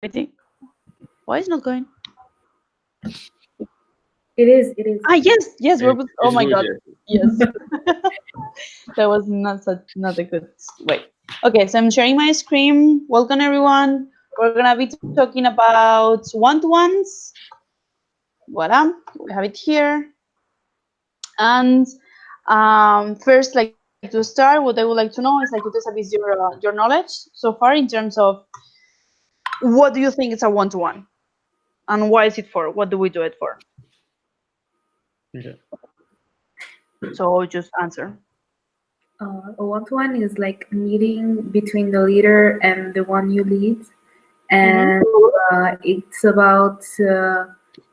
Waiting. Why is not going? It is. It is. Yes. We're. Oh It's my good, God. yeah. Yes. That was not a good way. Okay, so I'm sharing my screen. Welcome everyone. We're gonna be talking about one-to-ones. Voila, we have it here. And first, like to start, what I would like to know is like to test a bit your knowledge so far in terms of what do you think is a one-to-one, and why is it for? What do we do it for? Yeah. So just answer. A one-to-one is like a meeting between the leader and the one you lead, and it's about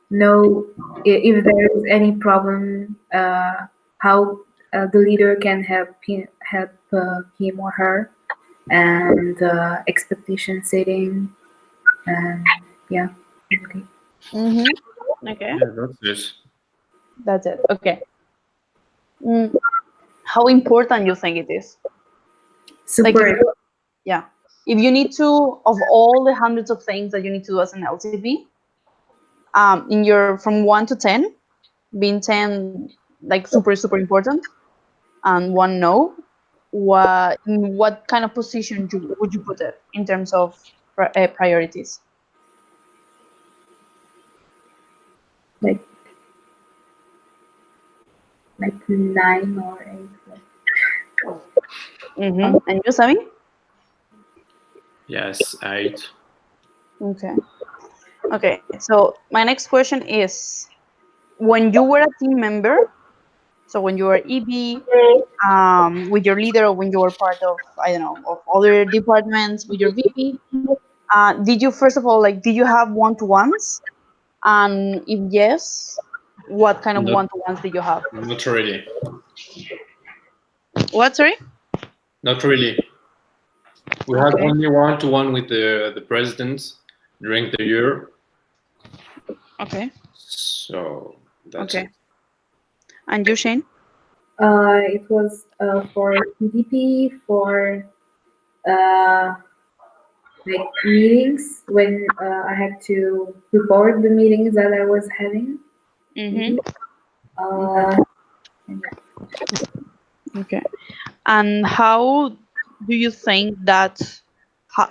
know if there is any problem, how the leader can help him or her, and expectation setting, and yeah, basically. Okay, Yeah, that's this. that's it. Okay. Mm, how important you think it is? Like if Super. you, yeah, if you need to, of all the hundreds of things that you need to do as an LCP, in your from 1 to 10, being 10 like super important, and 1 no, in what kind of position would you put it in terms of priorities? like like 9 or 8. And you, Sami? Yes, 8. Okay. Okay. So my next question is, when you were a team member, so when you were EB, with your leader, or when you were part of, I don't know, of other departments with your VP, did you, first of all, like, did you have one-to-ones? And if yes, what kind of Not, one-to-ones did you have? not really. What, sorry? Not really. We had Okay. only one-to-one with the president during the year. Okay. So that's Okay. it. And you, Shane? It was for PDP, for uh, like meetings when I had to report the meetings that I was having. Mm-hmm. Uh, and Okay. And how do you think that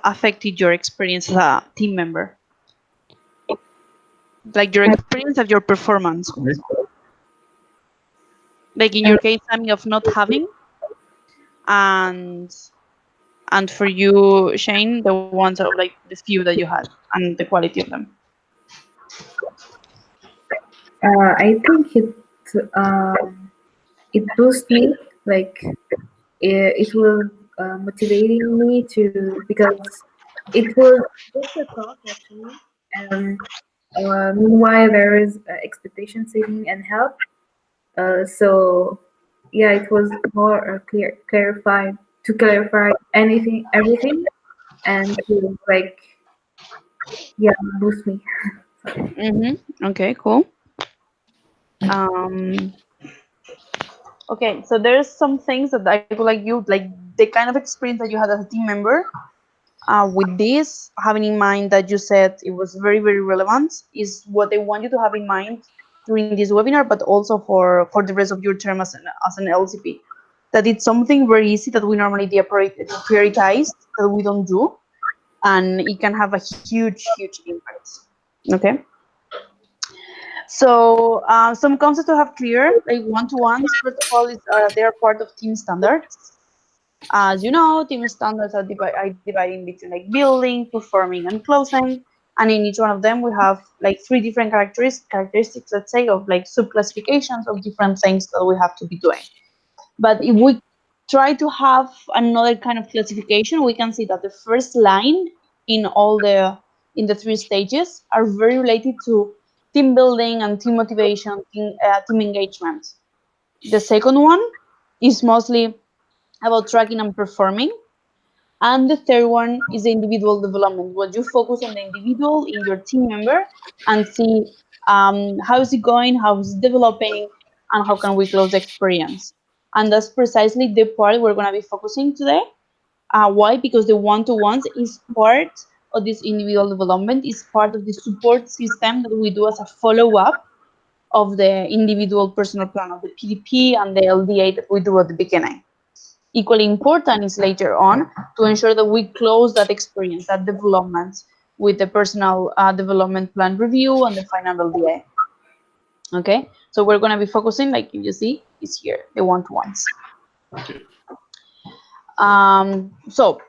affected your experience as a team member? Like your experience of your performance? Like in your case, I mean, of not having, and for you, Shane, the ones of like the few that you had and the quality of them. I think it boosts me, like it will motivating me to, because it was just a talk actually, and meanwhile there is expectation setting and help. So yeah, it was more clarify anything, everything, and to like, yeah, boost me. Okay, cool. Um, okay, so there's some things that I would like you, like the kind of experience that you had as a team member. With this, having in mind that you said it was very relevant, is what I want you to have in mind during this webinar, but also for the rest of your term as an LCP. That it's something very easy that we normally prioritize, that we don't do, and it can have a huge impact. Okay. So some concepts to have clear, like one-to-ones, first of all, they are part of team standards. As you know, team standards are dividing between like building, performing, and closing. And in each one of them, we have like 3 different characteristics, let's say, of like subclassifications of different things that we have to be doing. But if we try to have another kind of classification, we can see that the first line in the 3 stages are very related to team building and team motivation, team engagement. The second one is mostly about tracking and performing. And the third one is the individual development. What you focus on the individual in your team member and see how is it going, how is it developing, and how can we close the experience. And that's precisely the part we're going to be focusing today. Why? Because the one-to-ones is part of this individual development is part of the support system that we do as a follow-up of the individual personal plan of the PDP and the LDA that we do at the beginning. Equally important is later on to ensure that we close that experience, that development, with the personal development plan review and the final LDA. Okay, so we're going to be focusing, like you see, is here, the one-to-ones. Okay. So,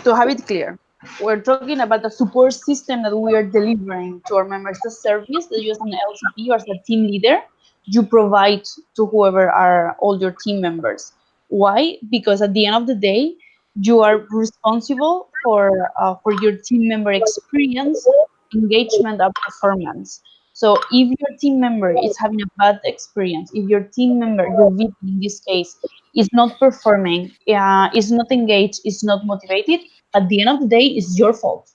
to have it clear, we're talking about the support system that we are delivering to our members, the service that you as an LCP or as a team leader, you provide to whoever are all your team members. Why? Because at the end of the day, you are responsible for your team member experience, engagement, and performance. So if your team member is having a bad experience, if your team member, your VP in this case, is not performing, is not engaged, is not motivated, at the end of the day, it's your fault.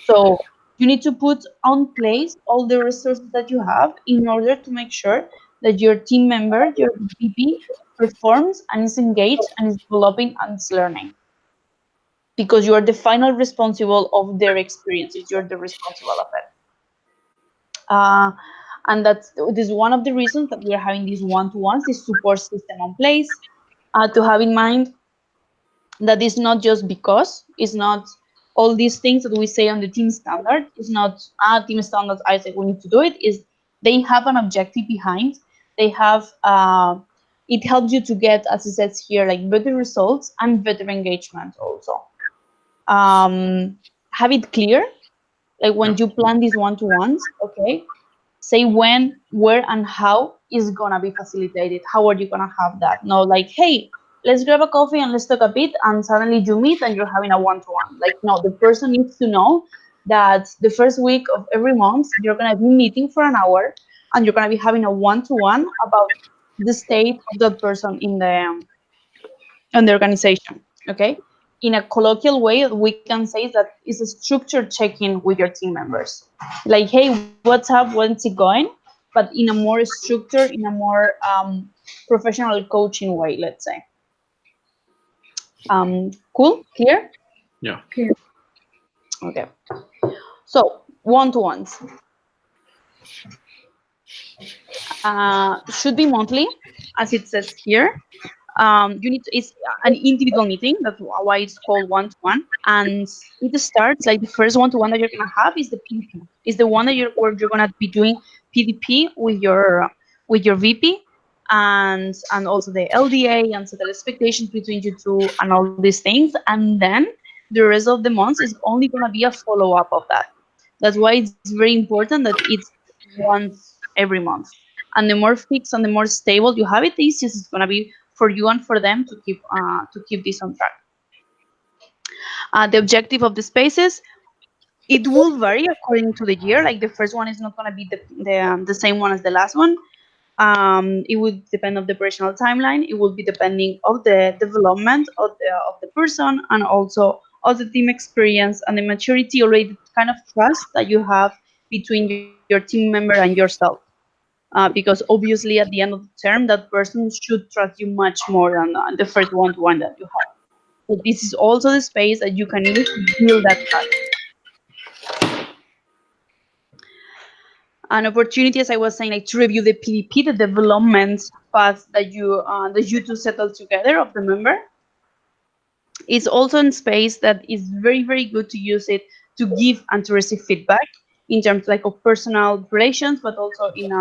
So you need to put on place all the resources that you have in order to make sure that your team member, your VP, performs and is engaged and is developing and is learning. Because you are the final responsible of their experiences. You're the responsible of it. And this is one of the reasons that we are having these one-to-ones, this support system in place, to have in mind that it's not just because, it's not all these things that we say on the team standard, it's not team standards, I say we need to do it, is they have an objective behind, they have, it helps you to get, as it says here, like better results and better engagement also. Have it clear, like when you plan these one-to-ones, okay, say when, where, and how is gonna be facilitated. How are you gonna have that? No, like, hey, let's grab a coffee and let's talk a bit, and suddenly you meet and you're having a one-to-one. Like, no, the person needs to know that the first week of every month you're gonna be meeting for an hour and you're gonna be having a one-to-one about the state of that person in the organization. Okay, in a colloquial way, we can say that it's a structured check-in with your team members. Like, hey, what's up? What's it going? But in a more structured, in a more professional coaching way, let's say. Cool? Clear? Yeah. Clear. Okay. So, one-to-ones. Should be monthly, as it says here. You need to, it's an individual meeting. That's why it's called one-to-one. And it starts like the first one-to-one that you're gonna have is the PDP. Is the one that you're gonna be doing PDP with your VP and also the LDA and set the expectations between you two and all these things. And then the rest of the months is only gonna be a follow-up of that. That's why it's very important that it's once every month. And the more fixed and the more stable you have it, the easiest it's gonna be for you and for them to keep this on track. The objective of the spaces, it will vary according to the year. Like the first one is not gonna be the same one as the last one. It would depend on the operational timeline. It will be depending of the development of the person and also of the team experience and the maturity, already the kind of trust that you have between your team member and yourself. Because obviously at the end of the term, that person should trust you much more than the first one-to-one that you have. So this is also the space that you can use to build that trust. An opportunity, as I was saying, like to review the PDP, the development path that you two settle together of the member. It's also in space that is very, very good to use it to give and to receive feedback in terms like of personal relations, but also in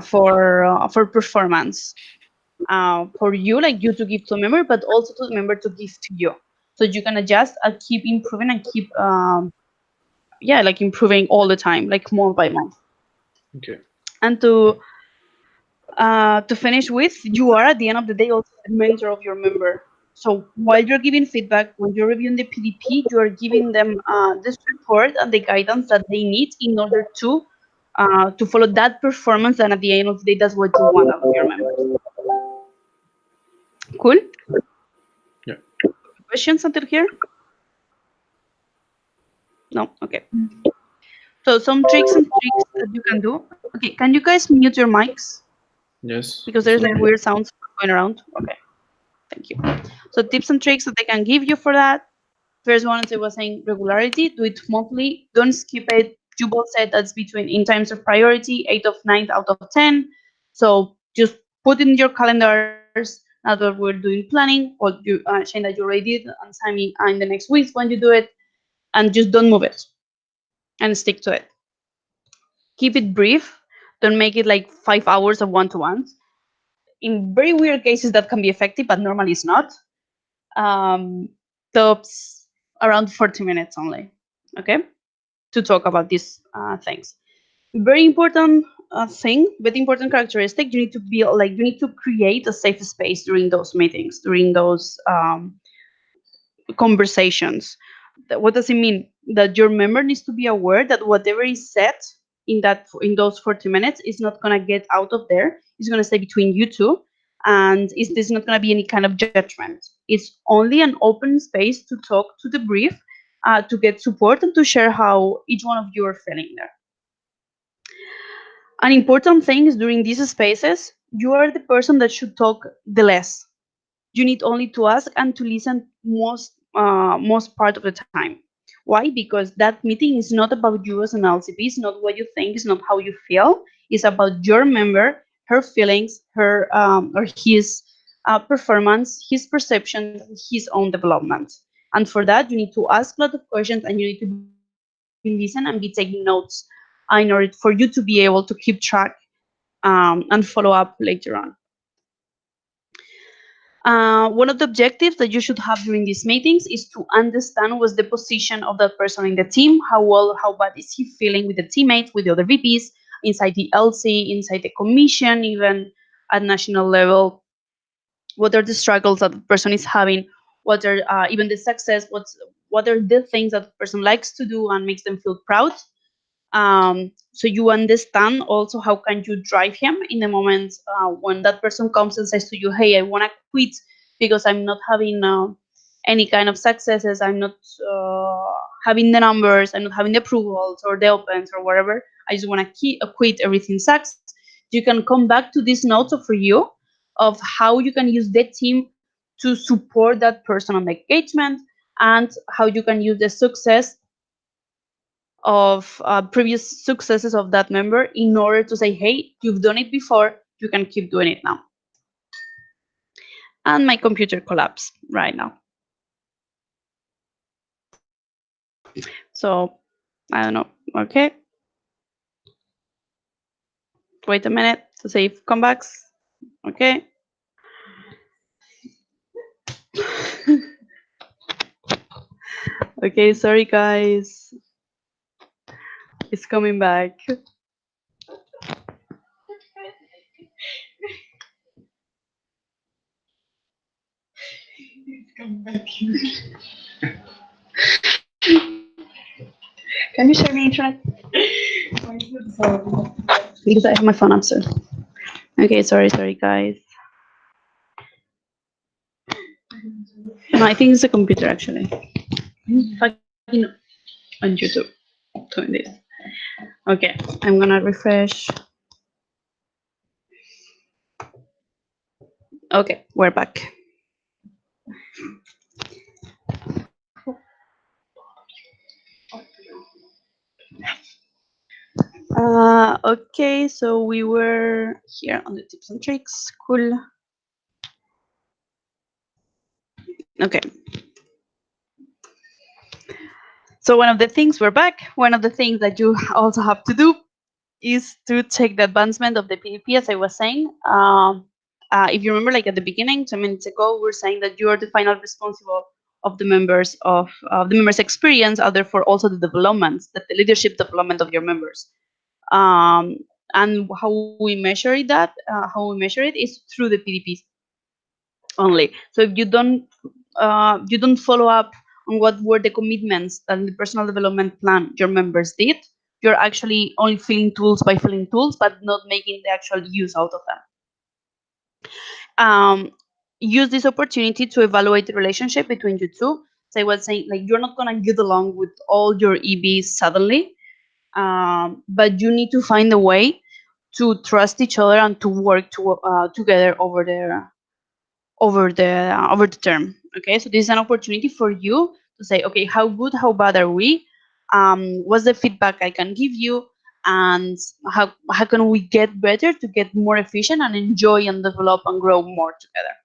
for performance. For you, like you to give to a member, but also to the member to give to you. So you can adjust and keep improving and keep, like improving all the time, like month by month. Okay. And to finish with, you are at the end of the day also the mentor of your member. So while you're giving feedback, when you're reviewing the PDP, you are giving them the support and the guidance that they need in order to follow that performance. And at the end of the day, that's what you want of your members. Cool? Yeah. Questions until here? No? Okay. So some tricks that you can do. Okay, can you guys mute your mics? Yes. Because there's like weird sounds going around. Okay. Thank you. So tips and tricks that they can give you for that. First one, as I was saying, regularity. Do it monthly. Don't skip it. You both said that's between in terms of priority, 8 of 9 out of 10. So just put in your calendars. Now that we're doing planning, or you, Shane, that you already did, and Sammy, in the next weeks when you do it, and just don't move it and stick to it. Keep it brief. Don't make it like 5 hours of one-to-ones. In very weird cases, that can be effective, but normally it's not. Um, tops around 40 minutes only. Okay, to talk about these things. Very important thing, very important characteristic. You need to be like you need to create a safe space during those meetings, during those conversations. What does it mean? That your member needs to be aware that whatever is said in those 40 minutes is not gonna get out of there. It's gonna stay between you two, and there's not gonna be any kind of judgment. It's only an open space to talk, to debrief, to get support, and to share how each one of you are feeling there. An important thing is during these spaces, you are the person that should talk the less. You need only to ask and to listen most part of the time. Why? Because that meeting is not about you as an LCP. It's not what you think. It's not how you feel. It's about your member, her feelings, her or his performance, his perception, his own development. And for that, you need to ask a lot of questions, and you need to be listen and be taking notes in order for you to be able to keep track and follow up later on. One of the objectives that you should have during these meetings is to understand what's the position of that person in the team, how well, how bad is he feeling with the teammates, with the other VPs, inside the LC, inside the commission, even at national level. What are the struggles that the person is having? What are even the success? What are the things that the person likes to do and makes them feel proud? So you understand also how can you drive him in the moment when that person comes and says to you, hey, I want to quit because I'm not having any kind of successes, I'm not having the numbers, I'm not having the approvals or the opens or whatever, I just want to quit, everything sucks. You can come back to these notes for you of how you can use the team to support that person on the engagement, and how you can use the success of previous successes of that member in order to say, hey, you've done it before, you can keep doing it now. And my computer collapsed right now. So I don't know. Okay. Wait a minute to save comebacks. Okay. Okay, sorry guys. It's coming back. Can you share me internet? Because I have my phone upstairs. Okay, sorry guys. No, I think it's the computer actually. Fucking on YouTube doing this. Okay, I'm gonna refresh. Okay, we're back. Okay, so we were here on the tips and tricks. Cool. Okay. So one of the things, we're back. One of the things that you also have to do is to take the advancement of the PDP, as I was saying. If you remember, like at the beginning, 2 minutes ago, we were saying that you are the final responsible of the members experience, and therefore also the development, the leadership development of your members. And how we measure it is through the PDPs only. So if you don't follow up on what were the commitments that the personal development plan your members did, you're actually only filling tools by filling tools, but not making the actual use out of them. Use this opportunity to evaluate the relationship between you two. So I was saying, like, you're not gonna get along with all your EBs suddenly, but you need to find a way to trust each other and to work together over the term. Okay, so this is an opportunity for you say, okay, how good, how bad are we? What's the feedback I can give you? And how can we get better to get more efficient and enjoy and develop and grow more together?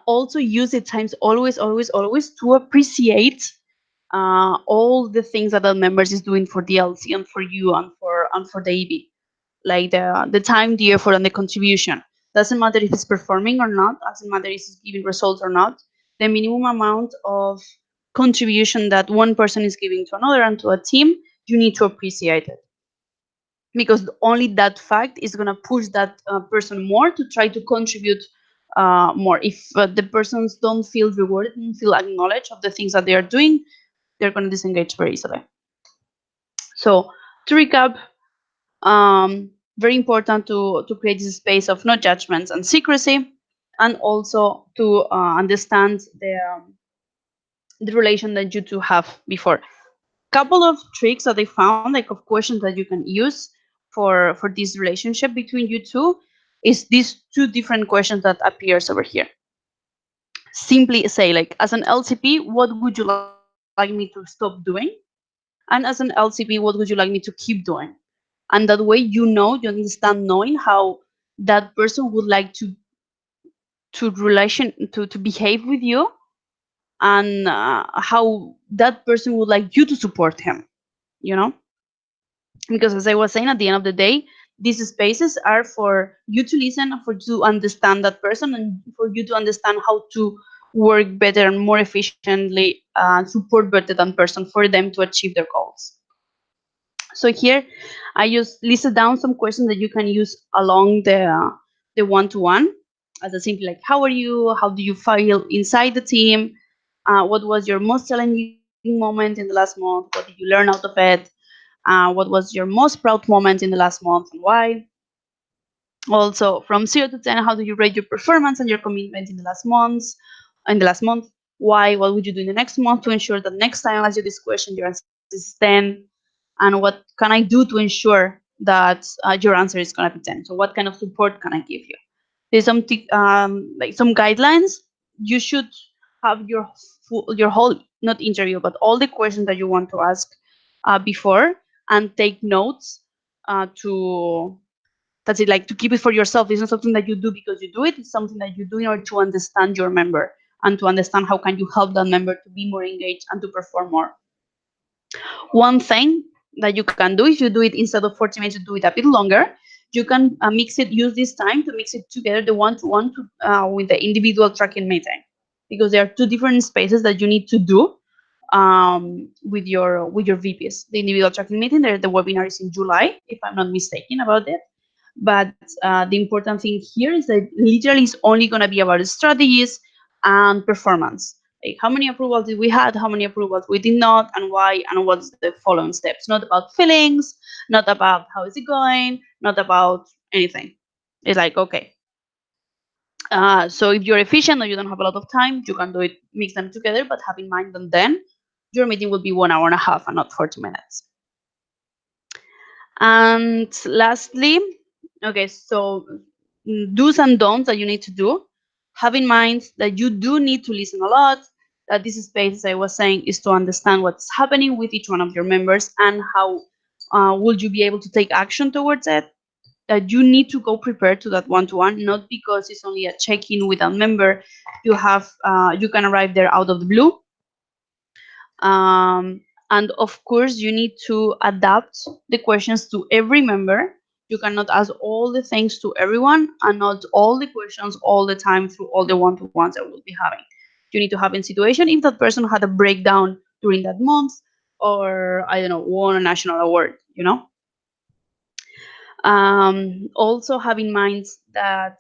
Also use the times always to appreciate all the things that the members is doing for the LC and for you and for the EB, like the time, the effort, and the contribution. Doesn't matter if it's performing or not. Doesn't matter if it's giving results or not. The minimum amount of contribution that one person is giving to another and to a team, you need to appreciate it, because only that fact is going to push that person more to try to contribute more. If the persons don't feel rewarded, don't feel acknowledged of the things that they are doing, they're going to disengage very easily. So to recap, very important to create this space of no judgments and secrecy, and also to understand the relation that you two have before. Couple of tricks that I found, like of questions that you can use for this relationship between you two, is these two different questions that appears over here. Simply say, like, as an LCP, what would you like me to stop doing? And as an LCP, what would you like me to keep doing? And that way, you understand, knowing how that person would like to behave with you, and how that person would like you to support him. You know, because as I was saying, at the end of the day, these spaces are for you to listen, for you to understand that person, and for you to understand how to work better and more efficiently, support better than person for them to achieve their goals. So here I just listed down some questions that you can use along the one-to-one, as a simple, like, how are you, how do you feel inside the team, what was your most challenging moment in the last month, what did you learn out of it, what was your most proud moment in the last month and why. Also, from 0 to 10, how do you rate your performance and your commitment in the last month? Why? What would you do in the next month to ensure that next time I ask you this question, your answer is 10? And what can I do to ensure that your answer is going to be 10? So what kind of support can I give you? There's some like some guidelines. You should have your whole, not interview, but all the questions that you want to ask before, and take notes to that's it, like, to keep it for yourself. It's not something that you do because you do it. It's something that you do in order to understand your member and to understand how can you help that member to be more engaged and to perform more. One thing that you can do, if you do it instead of 40 minutes, you do it a bit longer. You can use this time to mix it together, the one-to-one with the individual tracking meeting, because there are two different spaces that you need to do with your VPs. The individual tracking meeting, the webinar is in July, if I'm not mistaken about it. But the important thing here is that literally it's only going to be about strategies and performance. Like, how many approvals did we had, how many approvals we did not, and why, and what's the following steps. Not about feelings, not about how is it going, not about anything. It's like, okay. So if you're efficient or you don't have a lot of time, you can do it, mix them together, but have in mind that then your meeting will be 1 hour and a half and not 40 minutes. And lastly, okay, so do's and don'ts that you need to do. Have in mind that you do need to listen a lot, that this space, as I was saying, is to understand what's happening with each one of your members and how will you be able to take action towards it. That you need to go prepared to that one-to-one, not because it's only a check-in with a member. You can arrive there out of the blue. And of course, you need to adapt the questions to every member. You cannot ask all the things to everyone, and not all the questions all the time through all the one-to-ones that we'll be having. You need to have in situation if that person had a breakdown during that month, or I don't know, won a national award, Also have in mind that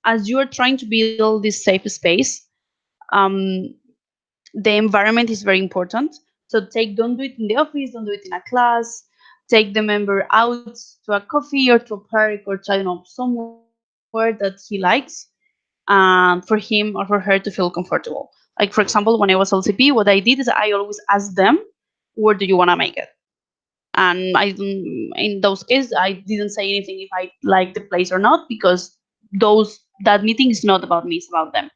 as you are trying to build this safe space, the environment is very important. So don't do it in the office, don't do it in a class. Take the member out to a coffee or to a park or to, I don't know, somewhere that he likes, for him or for her to feel comfortable. Like, for example, when I was LCP, what I did is I always asked them, where do you want to make it? And in those cases, I didn't say anything if I like the place or not, because that meeting is not about me, it's about them.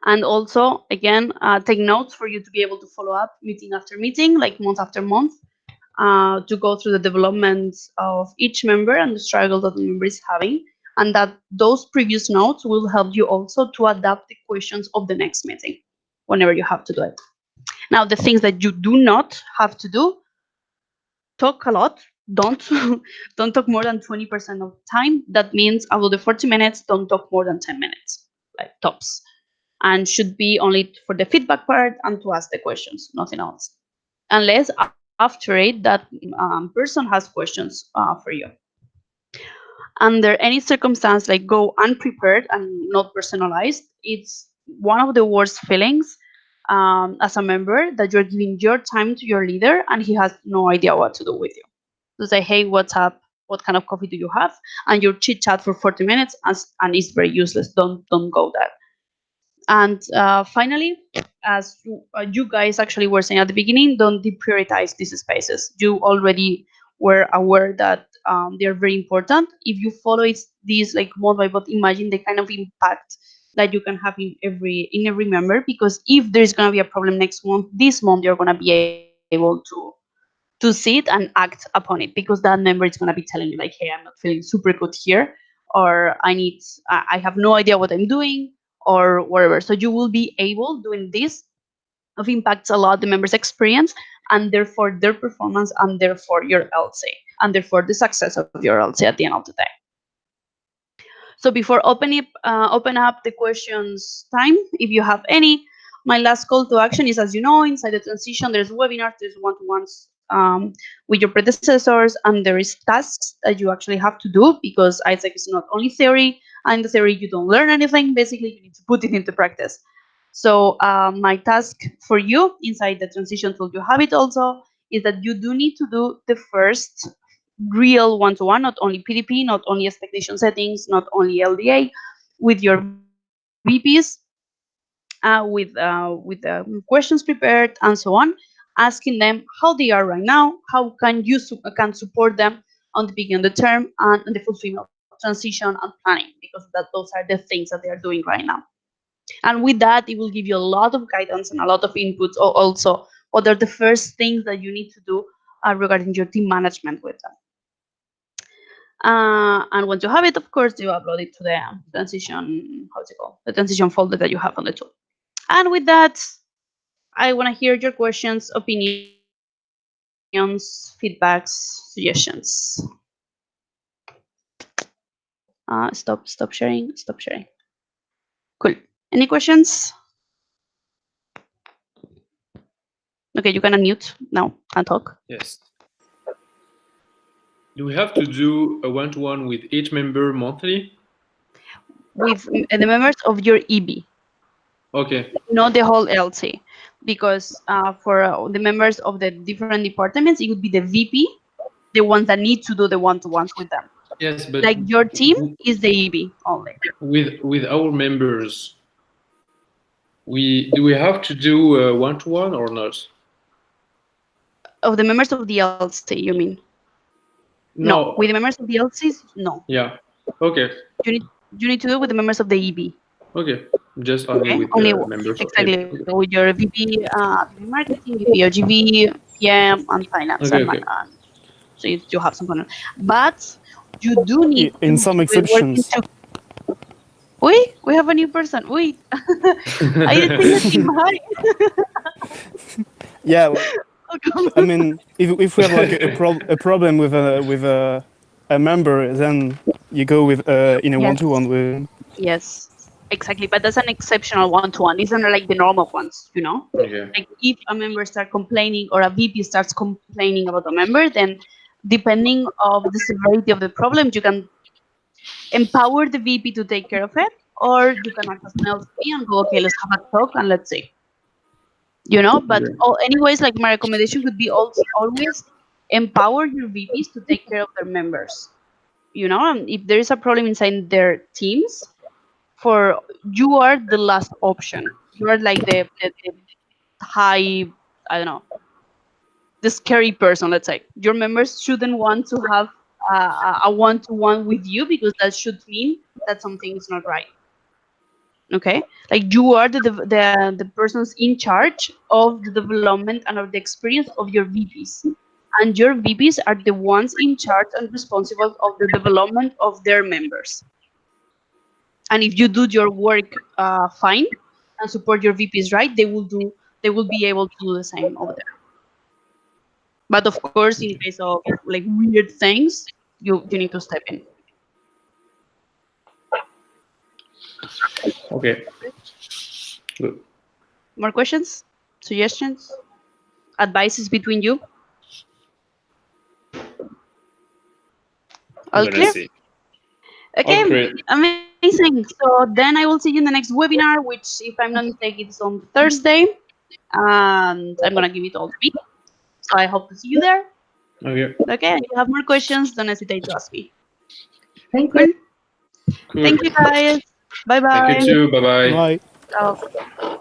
And also, again, take notes for you to be able to follow up meeting after meeting, like month after month, to go through the developments of each member and the struggle that the member is having. And that those previous notes will help you also to adapt the questions of the next meeting whenever you have to do it. Now, the things that you do not have to do, talk a lot. Don't don't talk more than 20% of time. That means out of the 40 minutes, don't talk more than 10 minutes, like tops, and should be only for the feedback part and to ask the questions, nothing else, unless after it that person has questions for you. Under any circumstance, like go unprepared and not personalized, it's one of the worst feelings as a member that you're giving your time to your leader and he has no idea what to do with you. To say, hey, what's up? What kind of coffee do you have? And you chit chat for 40 minutes and it's very useless. Don't go there. And finally, as you guys actually were saying at the beginning, don't deprioritize these spaces. You already were aware that they're very important. If you follow these like month by month, imagine the kind of impact that you can have in every member. Because if there's gonna be a problem next month, this month you're gonna be able to see it and act upon it, because that member is gonna be telling you like, hey, I'm not feeling super good here, or I have no idea what I'm doing, or whatever. So you will be able doing this of impacts a lot the members' experience and therefore their performance and therefore your LC and therefore the success of your LC at the end of the day. So before open up the questions time, if you have any, my last call to action is, as you know, inside the transition, there's webinars, there's one-to-ones with your predecessors, and there is tasks that you actually have to do, because ISEC is not only theory, and in the theory you don't learn anything. Basically, you need to put it into practice. So my task for you inside the transition tool, you have it also, is that you do need to do the first real one-to-one, not only PDP, not only expectation settings, not only LDA, with your VPs, with questions prepared and so on, asking them how they are right now, how can you can support them on the beginning of the term and the fulfillment of transition and planning, because those are the things that they are doing right now. And with that, it will give you a lot of guidance and a lot of inputs. Also, what are the first things that you need to do regarding your team management with them. And once you have it, of course, you upload it to the transition, how's it called? The transition folder that you have on the tool. And with that, I want to hear your questions, opinions, feedbacks, suggestions. Stop sharing. Cool. Any questions? Okay, you can unmute now and talk. Yes. Do we have to do a one-to-one with each member monthly? With the members of your EB. Okay. Not the whole LC. Because for the members of the different departments, it would be the VP, the ones that need to do the one-to-ones with them. Yes, but like your team is the EB only. With our members, do we have to do one-to-one or not? Of the members of the LC, you mean? No. With the members of the LCs, no. Yeah. Okay. You need to do with the members of the EB. Okay. Just only with only the members. Exactly. Okay. With your VP marketing, VP OGV, PM, and finance. Okay. So you have some fun. But you do need in some exceptions. We have a new person. Wait. I didn't think the team. Hi. Yeah. I mean, if we have like a problem with a member, then you go with in a one-to-one with. Yes, exactly. But that's an exceptional one-to-one. These are not like the normal ones, you know. Okay. Like if a member starts complaining or a VP starts complaining about a member, then depending of the severity of the problem, you can empower the VP to take care of it, or you can act as an LC and go, okay, let's have a talk and let's see. You know, but anyways, like my recommendation would be always empower your VPs to take care of their members. You know, and if there is a problem inside their teams, you are the last option. You are like the high, I don't know, the scary person, let's say. Your members shouldn't want to have a one-to-one with you, because that should mean that something is not right. Okay, like you are the persons in charge of the development and of the experience of your VPs, and your VPs are the ones in charge and responsible of the development of their members. And if you do your work fine and support your VPs right, they will be able to do the same over there. But of course, in case of like weird things, you need to step in. Okay. Good. More questions, suggestions, advices between you? All Let clear? us see. Okay, All great. amazing. So then I will see you in the next webinar, which, if I'm not mistaken, is on Thursday, and I'm gonna give it all to me. So I hope to see you there. Okay. Okay, and if you have more questions, don't hesitate to ask me. Thank Cool. you. Cool. Thank you, guys. Bye bye. Thank you too. Bye bye. Bye. Ciao.